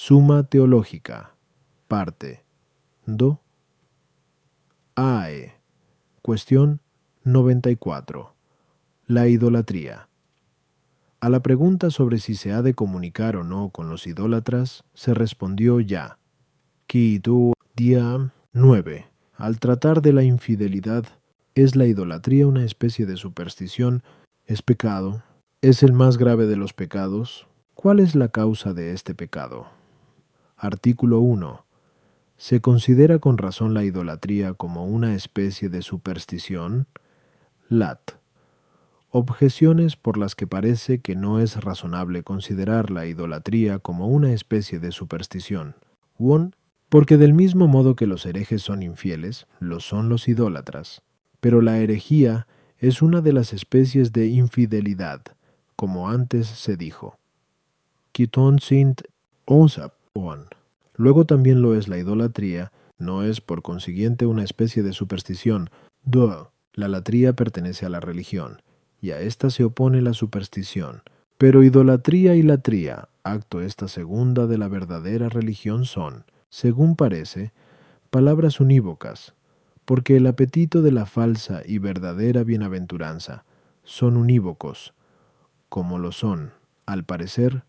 Suma Teológica, parte Do. AE. Cuestión 94. La idolatría. A la pregunta sobre si se ha de comunicar o no con los idólatras, se respondió ya. Kitu día 9. Al tratar de la infidelidad, ¿es la idolatría una especie de superstición? ¿Es pecado? ¿Es el más grave de los pecados? ¿Cuál es la causa de este pecado? Artículo 1. ¿Se considera con razón la idolatría como una especie de superstición? Lat. Objeciones por las que parece que no es razonable considerar la idolatría como una especie de superstición. Won. Porque del mismo modo que los herejes son infieles, lo son los idólatras. Pero la herejía es una de las especies de infidelidad, como antes se dijo. Kiton sint osap on. Luego también lo es la idolatría, no es por consiguiente una especie de superstición. Do. La latría pertenece a la religión, y a ésta se opone la superstición. Pero idolatría y latría, acto esta segunda de la verdadera religión, son, según parece, palabras unívocas, porque el apetito de la falsa y verdadera bienaventuranza son unívocos, como lo son, al parecer,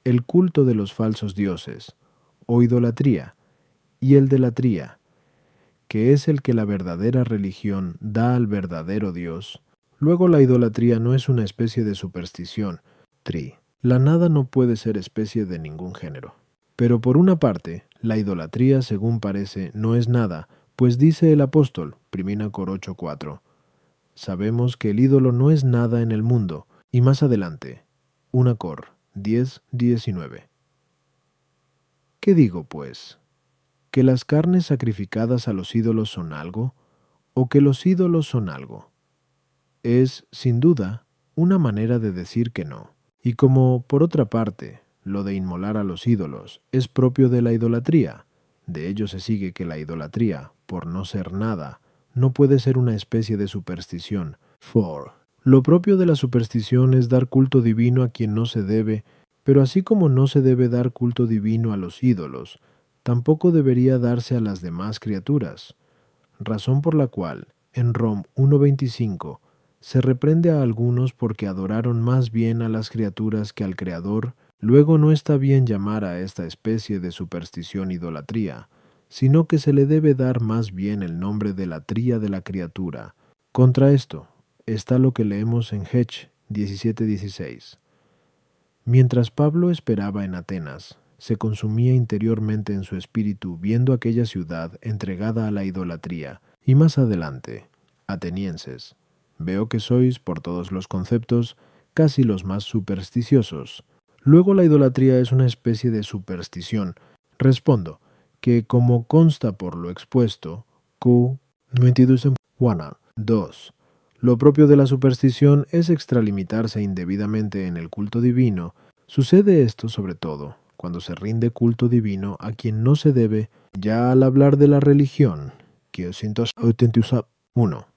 el culto de los falsos dioses, o idolatría, y el de latría, que es el que la verdadera religión da al verdadero Dios. Luego la idolatría no es una especie de superstición. La nada no puede ser especie de ningún género. Pero por una parte, la idolatría, según parece, no es nada, pues dice el apóstol, 1 Cor 8:4, sabemos que el ídolo no es nada en el mundo, y más adelante, 1 Cor 10:19. ¿Qué digo, pues? ¿Que las carnes sacrificadas a los ídolos son algo, o que los ídolos son algo? Es, sin duda, una manera de decir que no. Y como, por otra parte, lo de inmolar a los ídolos es propio de la idolatría, de ello se sigue que la idolatría, por no ser nada, no puede ser una especie de superstición. Lo propio de la superstición es dar culto divino a quien no se debe, pero así como no se debe dar culto divino a los ídolos, tampoco debería darse a las demás criaturas, razón por la cual, en Rom 1:25, se reprende a algunos porque adoraron más bien a las criaturas que al Creador. Luego no está bien llamar a esta especie de superstición idolatría, sino que se le debe dar más bien el nombre de latría de la criatura. Contra esto está lo que leemos en Hech 17:16. Mientras Pablo esperaba en Atenas, se consumía interiormente en su espíritu viendo aquella ciudad entregada a la idolatría. Y más adelante, atenienses, veo que sois, por todos los conceptos, casi los más supersticiosos. Luego la idolatría es una especie de superstición. Respondo, que como consta por lo expuesto, Q 2. Lo propio de la superstición es extralimitarse indebidamente en el culto divino. Sucede esto sobre todo cuando se rinde culto divino a quien no se debe. Ya al hablar de la religión, 1.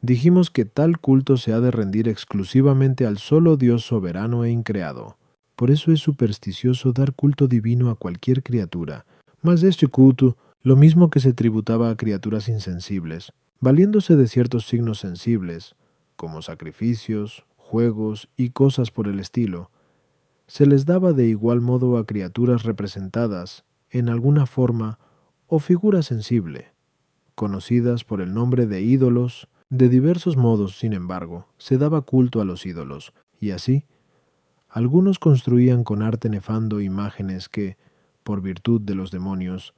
Dijimos que tal culto se ha de rendir exclusivamente al solo Dios soberano e increado. Por eso es supersticioso dar culto divino a cualquier criatura, mas este culto, lo mismo que se tributaba a criaturas insensibles, valiéndose de ciertos signos sensibles, como sacrificios, juegos y cosas por el estilo, se les daba de igual modo a criaturas representadas, en alguna forma o figura sensible, conocidas por el nombre de ídolos. De diversos modos, sin embargo, se daba culto a los ídolos, y así, algunos construían con arte nefando imágenes que, por virtud de los demonios,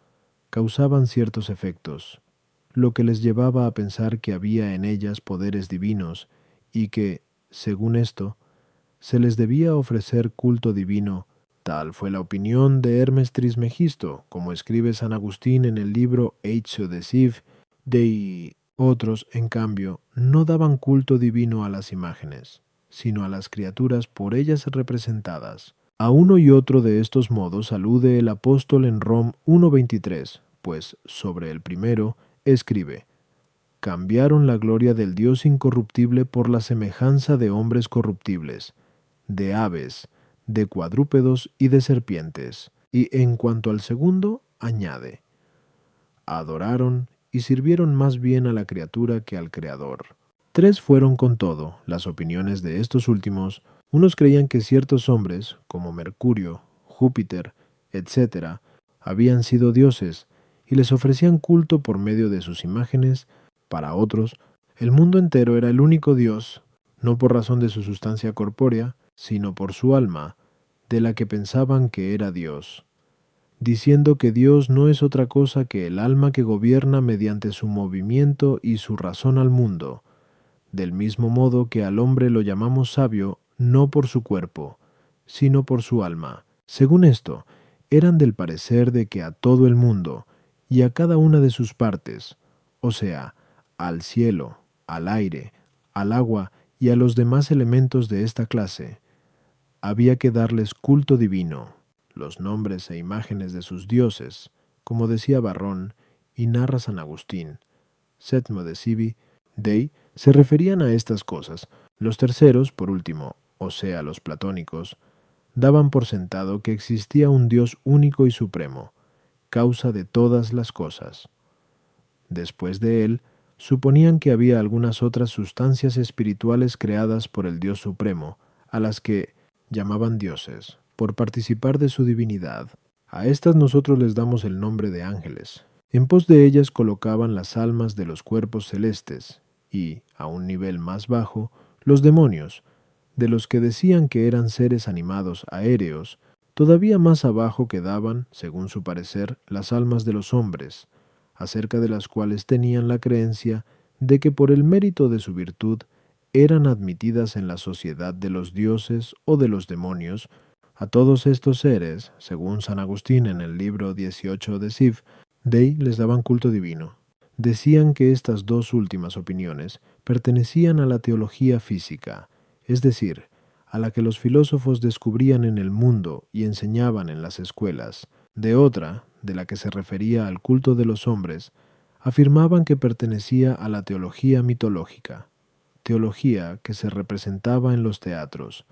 causaban ciertos efectos, lo que les llevaba a pensar que había en ellas poderes divinos y que, según esto, se les debía ofrecer culto divino. Tal fue la opinión de Hermes Trismegisto, como escribe San Agustín en el libro Eitio de Siv. Otros, en cambio, no daban culto divino a las imágenes, sino a las criaturas por ellas representadas. A uno y otro de estos modos alude el apóstol en Rom 1:23, pues sobre el primero escribe: cambiaron la gloria del Dios incorruptible por la semejanza de hombres corruptibles, de aves, de cuadrúpedos y de serpientes. Y en cuanto al segundo, añade, adoraron y sirvieron más bien a la criatura que al Creador. Tres fueron con todo las opiniones de estos últimos. Unos creían que ciertos hombres, como Mercurio, Júpiter, etc., habían sido dioses y les ofrecían culto por medio de sus imágenes. Para otros, el mundo entero era el único Dios, no por razón de su sustancia corpórea, sino por su alma, de la que pensaban que era Dios, diciendo que Dios no es otra cosa que el alma que gobierna mediante su movimiento y su razón al mundo, del mismo modo que al hombre lo llamamos sabio no por su cuerpo, sino por su alma. Según esto, eran del parecer de que a todo el mundo, y a cada una de sus partes, o sea, al cielo, al aire, al agua y a los demás elementos de esta clase, había que darles culto divino, los nombres e imágenes de sus dioses, como decía Barrón y narra San Agustín. Setmo de Sibi, Dei, se referían a estas cosas. Los terceros, por último, o sea, los platónicos, daban por sentado que existía un Dios único y supremo, causa de todas las cosas. Después de él, suponían que había algunas otras sustancias espirituales creadas por el Dios supremo, a las que llamaban dioses, por participar de su divinidad. A estas nosotros les damos el nombre de ángeles. En pos de ellas colocaban las almas de los cuerpos celestes y, a un nivel más bajo, los demonios, de los que decían que eran seres animados aéreos. Todavía más abajo quedaban, según su parecer, las almas de los hombres, acerca de las cuales tenían la creencia de que por el mérito de su virtud eran admitidas en la sociedad de los dioses o de los demonios. A todos estos seres, según San Agustín en el libro 18 de Siv, Dei les daban culto divino. Decían que estas dos últimas opiniones pertenecían a la teología física, es decir, a la que los filósofos descubrían en el mundo y enseñaban en las escuelas. De otra, de la que se refería al culto de los hombres, afirmaban que pertenecía a la teología mitológica, teología que se representaba en los teatros,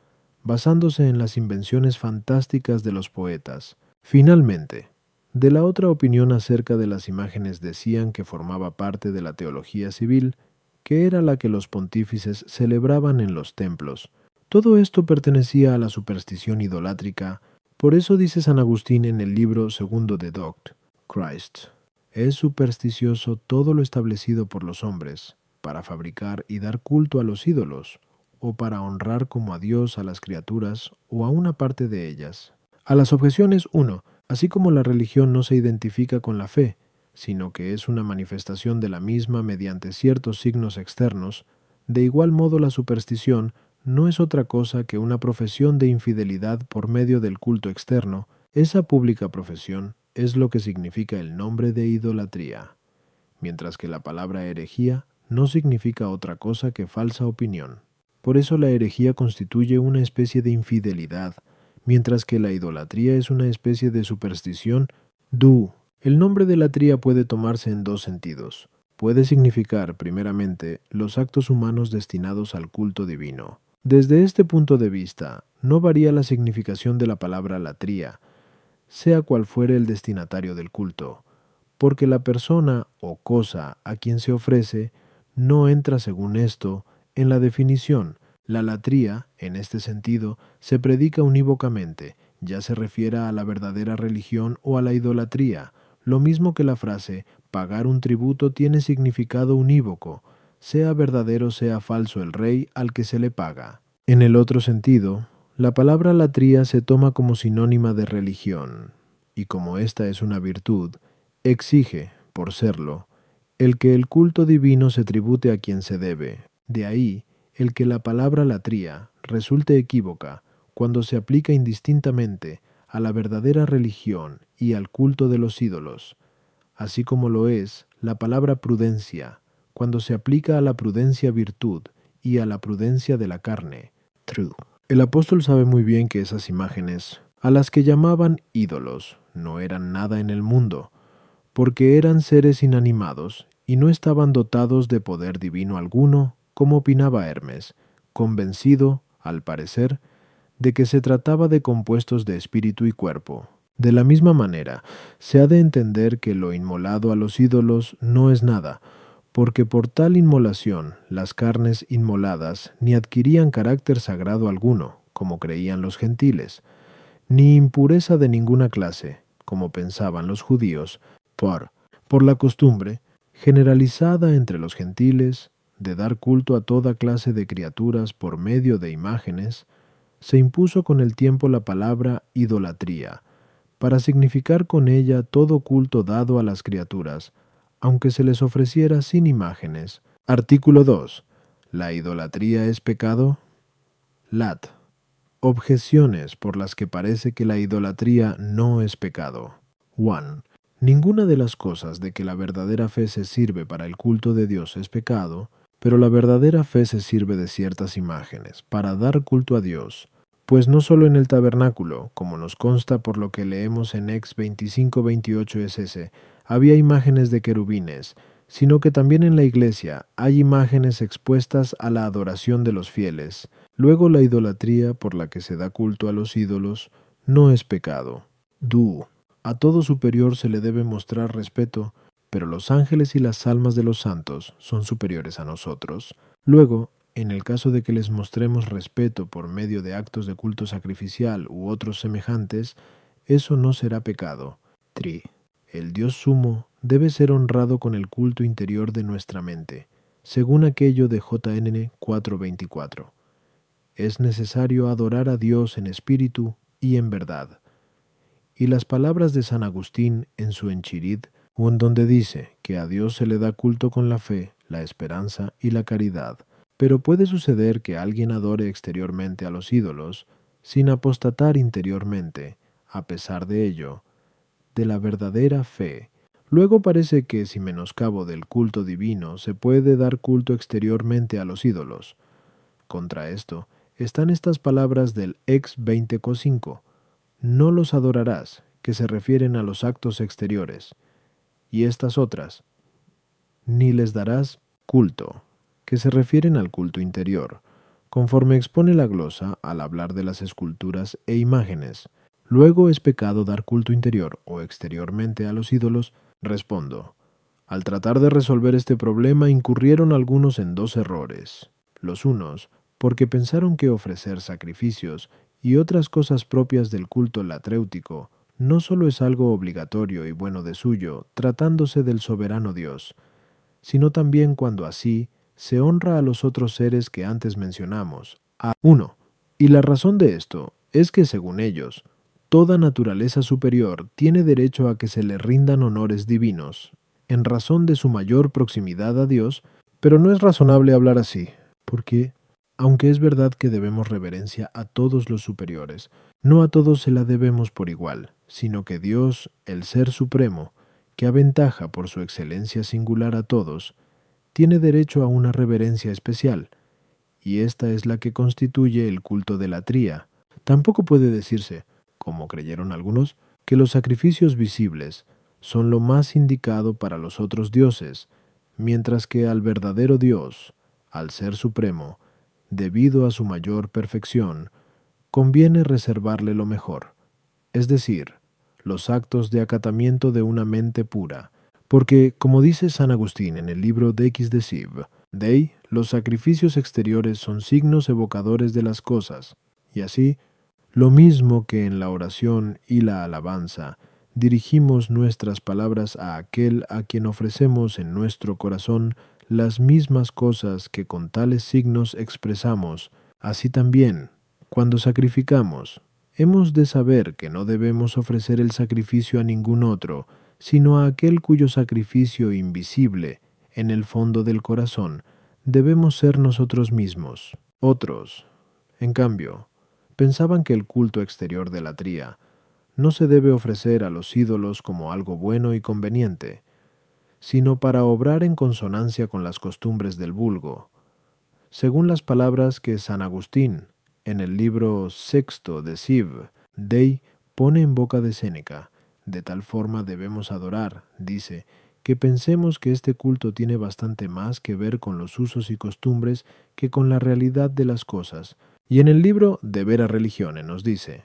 basándose en las invenciones fantásticas de los poetas. Finalmente, de la otra opinión acerca de las imágenes decían que formaba parte de la teología civil, que era la que los pontífices celebraban en los templos. Todo esto pertenecía a la superstición idolátrica. Por eso dice San Agustín en el libro segundo de Doct, Christ, es supersticioso todo lo establecido por los hombres, para fabricar y dar culto a los ídolos, o para honrar como a Dios a las criaturas o a una parte de ellas. A las objeciones 1. Así como la religión no se identifica con la fe, sino que es una manifestación de la misma mediante ciertos signos externos, de igual modo la superstición no es otra cosa que una profesión de infidelidad por medio del culto externo. Esa pública profesión es lo que significa el nombre de idolatría, mientras que la palabra herejía no significa otra cosa que falsa opinión. Por eso la herejía constituye una especie de infidelidad, mientras que la idolatría es una especie de superstición. El nombre de latría puede tomarse en dos sentidos. Puede significar, primeramente, los actos humanos destinados al culto divino. Desde este punto de vista, no varía la significación de la palabra latría, sea cual fuere el destinatario del culto, porque la persona o cosa a quien se ofrece no entra, según esto, en la definición. La latría, en este sentido, se predica unívocamente, ya se refiera a la verdadera religión o a la idolatría, lo mismo que la frase pagar un tributo tiene significado unívoco, sea verdadero sea falso el rey al que se le paga. En el otro sentido, la palabra latría se toma como sinónima de religión, y como esta es una virtud, exige, por serlo, el que el culto divino se tribute a quien se debe. De ahí, el que la palabra latría resulte equívoca cuando se aplica indistintamente a la verdadera religión y al culto de los ídolos, así como lo es la palabra prudencia cuando se aplica a la prudencia virtud y a la prudencia de la carne, true. El apóstol sabe muy bien que esas imágenes, a las que llamaban ídolos, no eran nada en el mundo, porque eran seres inanimados y no estaban dotados de poder divino alguno, como opinaba Hermes, convencido, al parecer, de que se trataba de compuestos de espíritu y cuerpo. De la misma manera, se ha de entender que lo inmolado a los ídolos no es nada, porque por tal inmolación las carnes inmoladas ni adquirían carácter sagrado alguno, como creían los gentiles, ni impureza de ninguna clase, como pensaban los judíos, por la costumbre, generalizada entre los gentiles, de dar culto a toda clase de criaturas por medio de imágenes, se impuso con el tiempo la palabra idolatría, para significar con ella todo culto dado a las criaturas, aunque se les ofreciera sin imágenes. Artículo 2. ¿La idolatría es pecado? Lat. Objeciones por las que parece que la idolatría no es pecado. 1. Ninguna de las cosas de que la verdadera fe se sirve para el culto de Dios es pecado, pero la verdadera fe se sirve de ciertas imágenes para dar culto a Dios, pues no solo en el tabernáculo, como nos consta por lo que leemos en Ex 25-28 SS, había imágenes de querubines, sino que también en la iglesia hay imágenes expuestas a la adoración de los fieles. Luego la idolatría por la que se da culto a los ídolos no es pecado. A todo superior se le debe mostrar respeto, pero los ángeles y las almas de los santos son superiores a nosotros. Luego, en el caso de que les mostremos respeto por medio de actos de culto sacrificial u otros semejantes, eso no será pecado. El Dios sumo debe ser honrado con el culto interior de nuestra mente, según aquello de JNN 4:24. Es necesario adorar a Dios en espíritu y en verdad. Y las palabras de San Agustín en su Enchirid, en donde dice que a Dios se le da culto con la fe, la esperanza y la caridad. Pero puede suceder que alguien adore exteriormente a los ídolos, sin apostatar interiormente, a pesar de ello, de la verdadera fe. Luego parece que, sin menoscabo del culto divino, se puede dar culto exteriormente a los ídolos. Contra esto están estas palabras del Ex 20:5. No los adorarás, que se refieren a los actos exteriores. Y estas otras, ni les darás culto, que se refieren al culto interior, conforme expone la glosa al hablar de las esculturas e imágenes. Luego es pecado dar culto interior o exteriormente a los ídolos. Respondo. Al tratar de resolver este problema incurrieron algunos en dos errores. Los unos, porque pensaron que ofrecer sacrificios y otras cosas propias del culto latréutico no solo es algo obligatorio y bueno de suyo, tratándose del soberano Dios, sino también cuando así se honra a los otros seres que antes mencionamos. 1. Y la razón de esto es que, según ellos, toda naturaleza superior tiene derecho a que se le rindan honores divinos, en razón de su mayor proximidad a Dios, pero no es razonable hablar así, porque, aunque es verdad que debemos reverencia a todos los superiores, no a todos se la debemos por igual, sino que Dios, el Ser Supremo, que aventaja por su excelencia singular a todos, tiene derecho a una reverencia especial, y esta es la que constituye el culto de la tría. Tampoco puede decirse, como creyeron algunos, que los sacrificios visibles son lo más indicado para los otros dioses, mientras que al verdadero Dios, al Ser Supremo, debido a su mayor perfección, conviene reservarle lo mejor, es decir, los actos de acatamiento de una mente pura, porque, como dice San Agustín en el libro de X de Siv, Dei, los sacrificios exteriores son signos evocadores de las cosas, y así, lo mismo que en la oración y la alabanza, dirigimos nuestras palabras a aquel a quien ofrecemos en nuestro corazón las mismas cosas que con tales signos expresamos, así también, cuando sacrificamos, hemos de saber que no debemos ofrecer el sacrificio a ningún otro, sino a aquel cuyo sacrificio invisible, en el fondo del corazón, debemos ser nosotros mismos. Otros, en cambio, pensaban que el culto exterior de la tría no se debe ofrecer a los ídolos como algo bueno y conveniente, sino para obrar en consonancia con las costumbres del vulgo, según las palabras que San Agustín, en el libro sexto de Siv, Dei, pone en boca de Séneca. De tal forma debemos adorar, dice, que pensemos que este culto tiene bastante más que ver con los usos y costumbres que con la realidad de las cosas. Y en el libro De Vera Religione nos dice,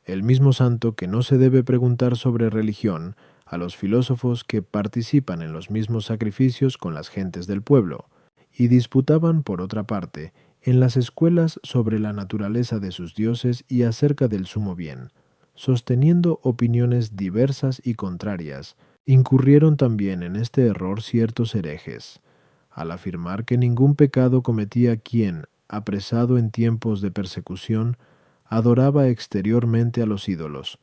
el mismo santo que no se debe preguntar sobre religión a los filósofos que participan en los mismos sacrificios con las gentes del pueblo, y disputaban, por otra parte, en las escuelas sobre la naturaleza de sus dioses y acerca del sumo bien, sosteniendo opiniones diversas y contrarias. Incurrieron también en este error ciertos herejes, al afirmar que ningún pecado cometía quien, apresado en tiempos de persecución, adoraba exteriormente a los ídolos,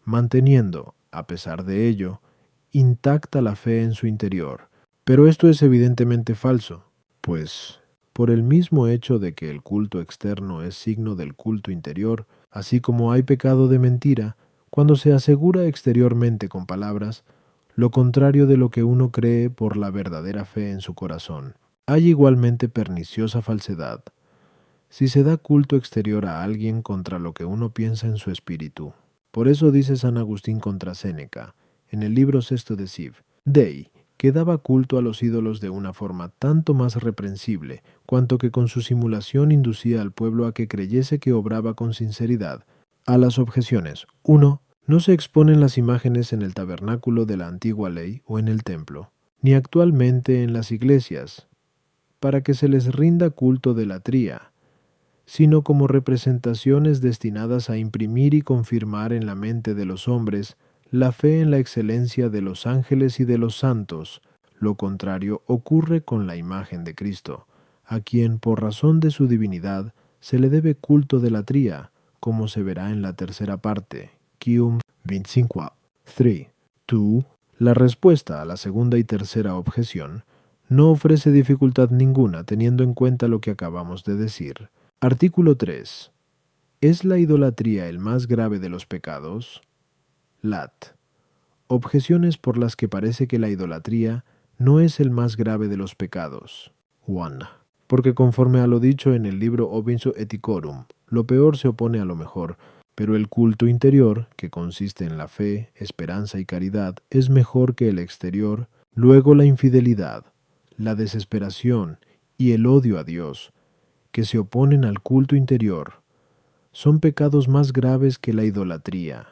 manteniendo, a pesar de ello, intacta la fe en su interior. Pero esto es evidentemente falso, pues, por el mismo hecho de que el culto externo es signo del culto interior, así como hay pecado de mentira, cuando se asegura exteriormente con palabras, lo contrario de lo que uno cree por la verdadera fe en su corazón. Hay igualmente perniciosa falsedad, si se da culto exterior a alguien contra lo que uno piensa en su espíritu. Por eso dice San Agustín contra Séneca, en el libro sexto de Siv, Dei, que daba culto a los ídolos de una forma tanto más reprensible, cuanto que con su simulación inducía al pueblo a que creyese que obraba con sinceridad. A las objeciones. 1. No se exponen las imágenes en el tabernáculo de la antigua ley o en el templo, ni actualmente en las iglesias, para que se les rinda culto de latría, sino como representaciones destinadas a imprimir y confirmar en la mente de los hombres la fe en la excelencia de los ángeles y de los santos. Lo contrario ocurre con la imagen de Cristo, a quien por razón de su divinidad se le debe culto de latría, como se verá en la tercera parte, Quium 25. 3. 2. La respuesta a la segunda y tercera objeción no ofrece dificultad ninguna teniendo en cuenta lo que acabamos de decir. Artículo 3. ¿Es la idolatría el más grave de los pecados? Lat. Objeciones por las que parece que la idolatría no es el más grave de los pecados. 1. Porque conforme a lo dicho en el libro Obinso Eticorum, lo peor se opone a lo mejor, pero el culto interior, que consiste en la fe, esperanza y caridad, es mejor que el exterior. Luego la infidelidad, la desesperación y el odio a Dios, que se oponen al culto interior, son pecados más graves que la idolatría,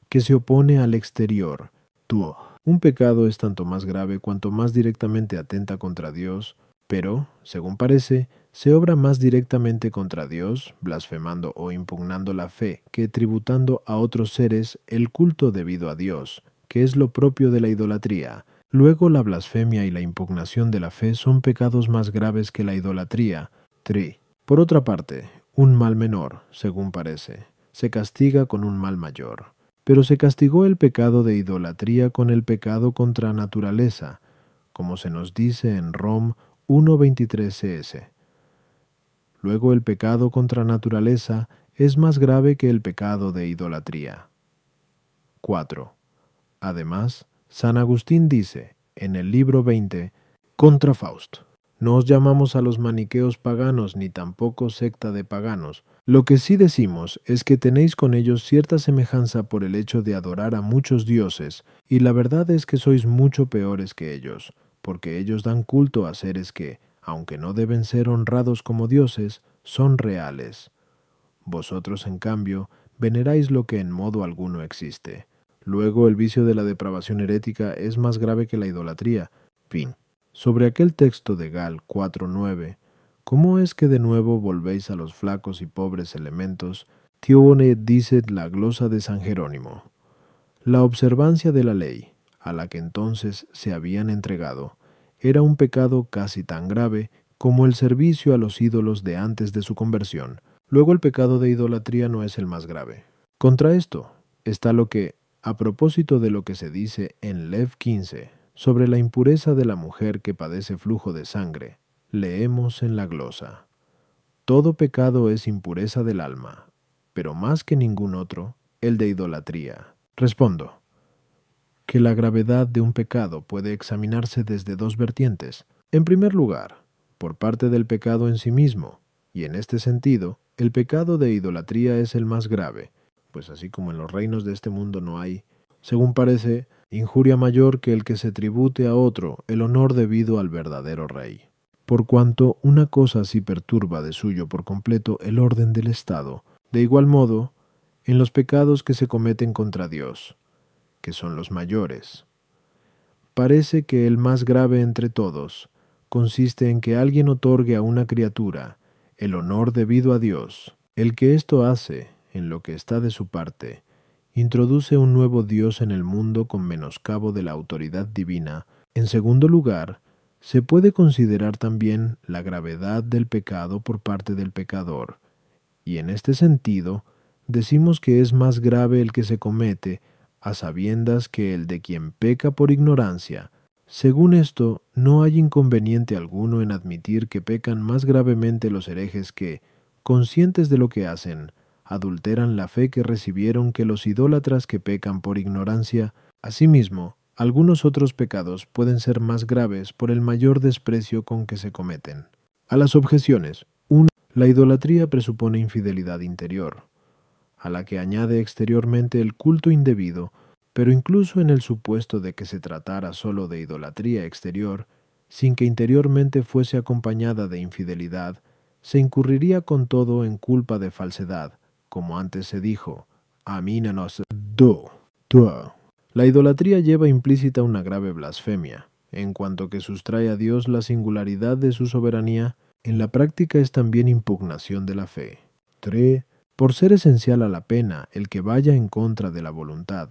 que se opone al exterior. Tuo. Un pecado es tanto más grave cuanto más directamente atenta contra Dios, pero, según parece, se obra más directamente contra Dios, blasfemando o impugnando la fe, que tributando a otros seres el culto debido a Dios, que es lo propio de la idolatría. Luego la blasfemia y la impugnación de la fe son pecados más graves que la idolatría. 3. Por otra parte, un mal menor, según parece, se castiga con un mal mayor. Pero se castigó el pecado de idolatría con el pecado contra naturaleza, como se nos dice en Rom 1.23 cs. Luego el pecado contra naturaleza es más grave que el pecado de idolatría. 4. Además, San Agustín dice, en el libro 20, contra Faust, no os llamamos a los maniqueos paganos ni tampoco secta de paganos. Lo que sí decimos es que tenéis con ellos cierta semejanza por el hecho de adorar a muchos dioses, y la verdad es que sois mucho peores que ellos, porque ellos dan culto a seres que, aunque no deben ser honrados como dioses, son reales. Vosotros, en cambio, veneráis lo que en modo alguno existe. Luego el vicio de la depravación herética es más grave que la idolatría. Fin. Sobre aquel texto de Gal 4.9, ¿cómo es que de nuevo volvéis a los flacos y pobres elementos? Tione dice la glosa de San Jerónimo. La observancia de la ley, a la que entonces se habían entregado, era un pecado casi tan grave como el servicio a los ídolos de antes de su conversión. Luego el pecado de idolatría no es el más grave. Contra esto está lo que, a propósito de lo que se dice en Lev 15, sobre la impureza de la mujer que padece flujo de sangre, leemos en la glosa. Todo pecado es impureza del alma, pero más que ningún otro, el de idolatría. Respondo, que la gravedad de un pecado puede examinarse desde dos vertientes. En primer lugar, por parte del pecado en sí mismo, y en este sentido, el pecado de idolatría es el más grave, pues así como en los reinos de este mundo no hay, según parece, injuria mayor que el que se tribute a otro el honor debido al verdadero rey. Por cuanto una cosa así perturba de suyo por completo el orden del Estado, de igual modo, en los pecados que se cometen contra Dios, que son los mayores. Parece que el más grave entre todos consiste en que alguien otorgue a una criatura el honor debido a Dios. El que esto hace, en lo que está de su parte, introduce un nuevo Dios en el mundo con menoscabo de la autoridad divina. En segundo lugar, se puede considerar también la gravedad del pecado por parte del pecador, y en este sentido, decimos que es más grave el que se comete a sabiendas que el de quien peca por ignorancia. Según esto, no hay inconveniente alguno en admitir que pecan más gravemente los herejes que, conscientes de lo que hacen, adulteran la fe que recibieron que los idólatras que pecan por ignorancia. Asimismo, algunos otros pecados pueden ser más graves por el mayor desprecio con que se cometen. A las objeciones. 1. La idolatría presupone infidelidad interior, a la que añade exteriormente el culto indebido, pero incluso en el supuesto de que se tratara solo de idolatría exterior, sin que interiormente fuese acompañada de infidelidad, se incurriría con todo en culpa de falsedad, como antes se dijo, Amínanos do, tua. La idolatría lleva implícita una grave blasfemia, en cuanto que sustrae a Dios la singularidad de su soberanía. En la práctica es también impugnación de la fe. 3. Por ser esencial a la pena el que vaya en contra de la voluntad,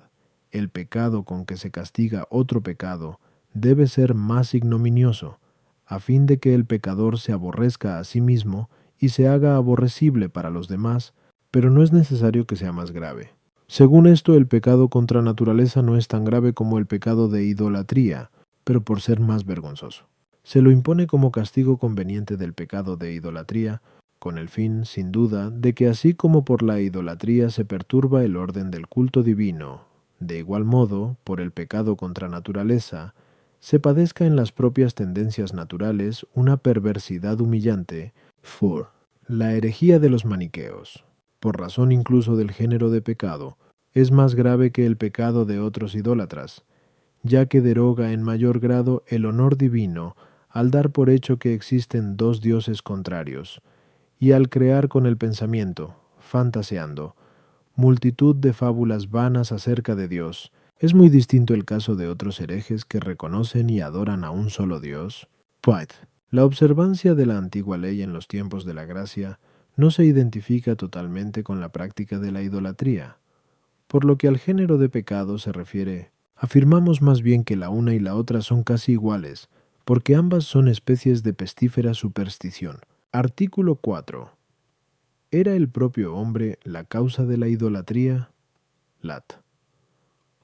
el pecado con que se castiga otro pecado debe ser más ignominioso, a fin de que el pecador se aborrezca a sí mismo y se haga aborrecible para los demás, pero no es necesario que sea más grave. Según esto, el pecado contra naturaleza no es tan grave como el pecado de idolatría, pero por ser más vergonzoso. Se lo impone como castigo conveniente del pecado de idolatría, con el fin, sin duda, de que así como por la idolatría se perturba el orden del culto divino, de igual modo, por el pecado contra naturaleza, se padezca en las propias tendencias naturales una perversidad humillante. 4. La herejía de los maniqueos, por razón incluso del género de pecado, es más grave que el pecado de otros idólatras, ya que deroga en mayor grado el honor divino al dar por hecho que existen dos dioses contrarios, y al crear con el pensamiento, fantaseando, multitud de fábulas vanas acerca de Dios. Es muy distinto el caso de otros herejes que reconocen y adoran a un solo Dios. Point. La observancia de la antigua ley en los tiempos de la gracia no se identifica totalmente con la práctica de la idolatría. Por lo que al género de pecado se refiere, afirmamos más bien que la una y la otra son casi iguales, porque ambas son especies de pestífera superstición. Artículo 4. ¿Era el propio hombre la causa de la idolatría? Lat.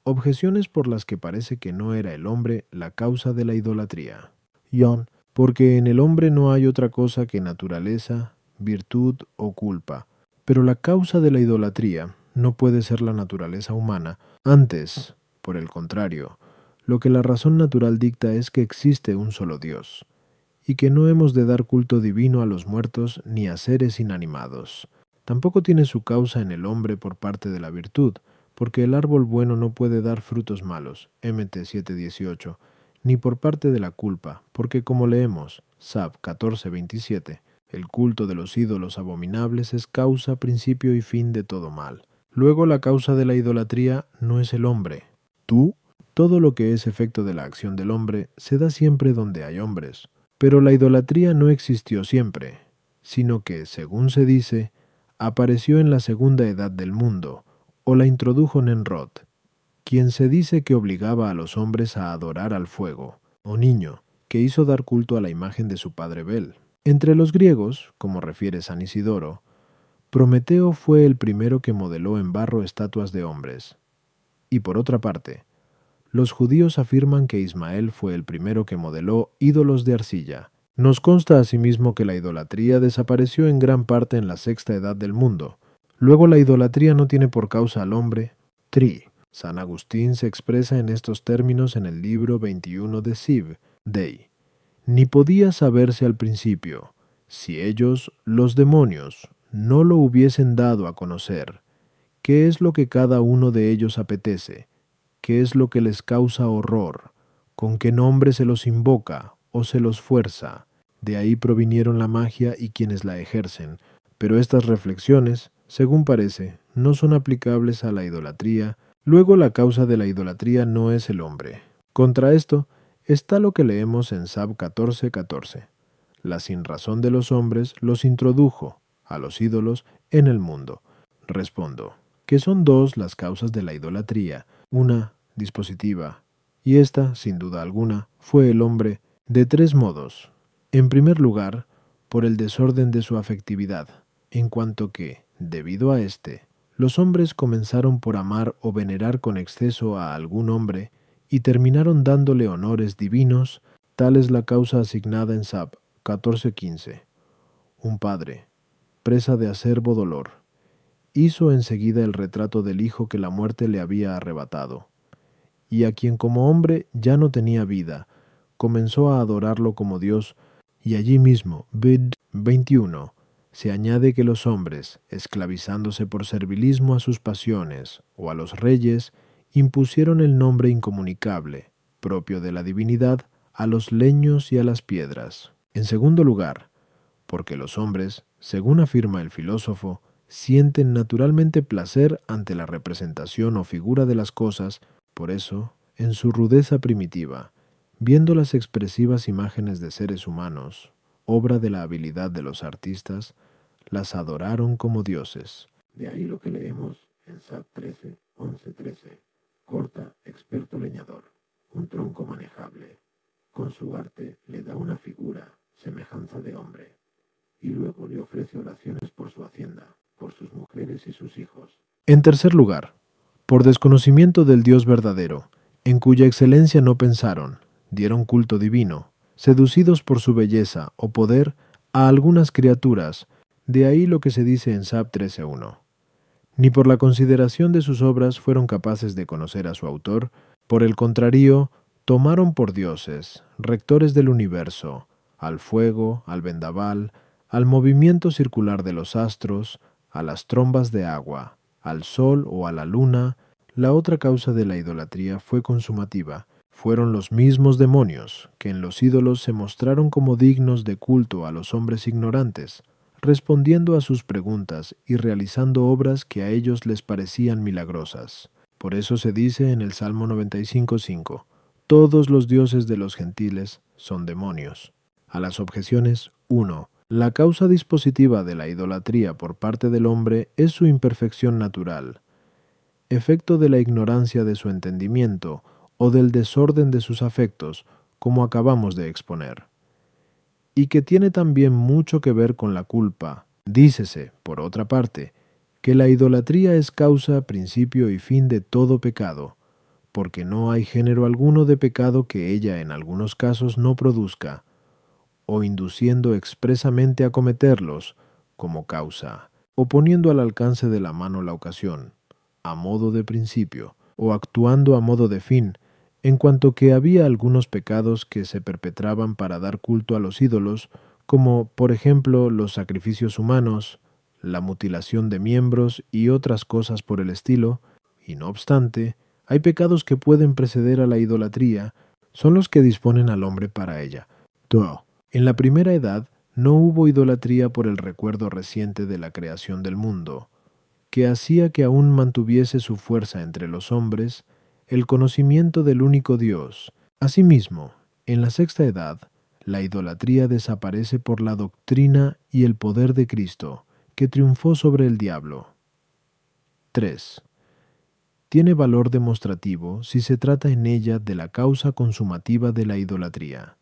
Objeciones por las que parece que no era el hombre la causa de la idolatría. Ion. Porque en el hombre no hay otra cosa que naturaleza, virtud o culpa. Pero la causa de la idolatría no puede ser la naturaleza humana. Antes, por el contrario, lo que la razón natural dicta es que existe un solo Dios, y que no hemos de dar culto divino a los muertos ni a seres inanimados. Tampoco tiene su causa en el hombre por parte de la virtud, porque el árbol bueno no puede dar frutos malos, Mt 7:18, ni por parte de la culpa, porque como leemos, Sab 14:27, el culto de los ídolos abominables es causa, principio y fin de todo mal. Luego la causa de la idolatría no es el hombre. Tú, todo lo que es efecto de la acción del hombre se da siempre donde hay hombres. Pero la idolatría no existió siempre, sino que, según se dice, apareció en la segunda edad del mundo, o la introdujo Nenrod, quien se dice que obligaba a los hombres a adorar al fuego, o niño, que hizo dar culto a la imagen de su padre Bel. Entre los griegos, como refiere San Isidoro, Prometeo fue el primero que modeló en barro estatuas de hombres. Y por otra parte, los judíos afirman que Ismael fue el primero que modeló ídolos de arcilla. Nos consta asimismo que la idolatría desapareció en gran parte en la sexta edad del mundo. Luego la idolatría no tiene por causa al hombre. Tri. San Agustín se expresa en estos términos en el libro 21 de Siv, Dei. Ni podía saberse al principio, si ellos, los demonios, no lo hubiesen dado a conocer, qué es lo que cada uno de ellos apetece, qué es lo que les causa horror, con qué nombre se los invoca o se los fuerza. De ahí provinieron la magia y quienes la ejercen, pero estas reflexiones, según parece, no son aplicables a la idolatría. Luego la causa de la idolatría no es el hombre. Contra esto está lo que leemos en Sab 14:14. La sinrazón de los hombres los introdujo, a los ídolos, en el mundo. Respondo, que son dos las causas de la idolatría, una dispositiva, y esta, sin duda alguna, fue el hombre, de tres modos. En primer lugar, por el desorden de su afectividad, en cuanto que, debido a este, los hombres comenzaron por amar o venerar con exceso a algún hombre y terminaron dándole honores divinos. Tal es la causa asignada en Sab 14:15. Un padre, presa de acerbo dolor, hizo enseguida el retrato del hijo que la muerte le había arrebatado, y a quien como hombre ya no tenía vida, comenzó a adorarlo como Dios, y allí mismo, Vid 21, se añade que los hombres, esclavizándose por servilismo a sus pasiones o a los reyes, impusieron el nombre incomunicable, propio de la divinidad, a los leños y a las piedras. En segundo lugar, porque los hombres, según afirma el filósofo, sienten naturalmente placer ante la representación o figura de las cosas. Por eso, en su rudeza primitiva, viendo las expresivas imágenes de seres humanos, obra de la habilidad de los artistas, las adoraron como dioses. De ahí lo que leemos en Sab 13, 11-13. Corta, experto leñador, un tronco manejable. Con su arte le da una figura, semejanza de hombre, y luego le ofrece oraciones por su hacienda, por sus mujeres y sus hijos. En tercer lugar, por desconocimiento del Dios verdadero, en cuya excelencia no pensaron, dieron culto divino, seducidos por su belleza o poder a algunas criaturas. De ahí lo que se dice en Sab 13:1. Ni por la consideración de sus obras fueron capaces de conocer a su autor, por el contrario, tomaron por dioses, rectores del universo, al fuego, al vendaval, al movimiento circular de los astros, a las trombas de agua, al sol o a la luna. La otra causa de la idolatría fue consumativa. Fueron los mismos demonios que en los ídolos se mostraron como dignos de culto a los hombres ignorantes, respondiendo a sus preguntas y realizando obras que a ellos les parecían milagrosas. Por eso se dice en el Salmo 95:5, todos los dioses de los gentiles son demonios. A las objeciones 1. La causa dispositiva de la idolatría por parte del hombre es su imperfección natural, efecto de la ignorancia de su entendimiento o del desorden de sus afectos, como acabamos de exponer, y que tiene también mucho que ver con la culpa. Dícese, por otra parte, que la idolatría es causa, principio y fin de todo pecado, porque no hay género alguno de pecado que ella en algunos casos no produzca, o induciendo expresamente a cometerlos como causa, o poniendo al alcance de la mano la ocasión, a modo de principio, o actuando a modo de fin, en cuanto que había algunos pecados que se perpetraban para dar culto a los ídolos, como por ejemplo los sacrificios humanos, la mutilación de miembros y otras cosas por el estilo, y no obstante, hay pecados que pueden preceder a la idolatría, son los que disponen al hombre para ella. 2. En la primera edad no hubo idolatría por el recuerdo reciente de la creación del mundo, que hacía que aún mantuviese su fuerza entre los hombres el conocimiento del único Dios. Asimismo, en la sexta edad, la idolatría desaparece por la doctrina y el poder de Cristo, que triunfó sobre el diablo. 3. Tiene valor demostrativo si se trata en ella de la causa consumativa de la idolatría.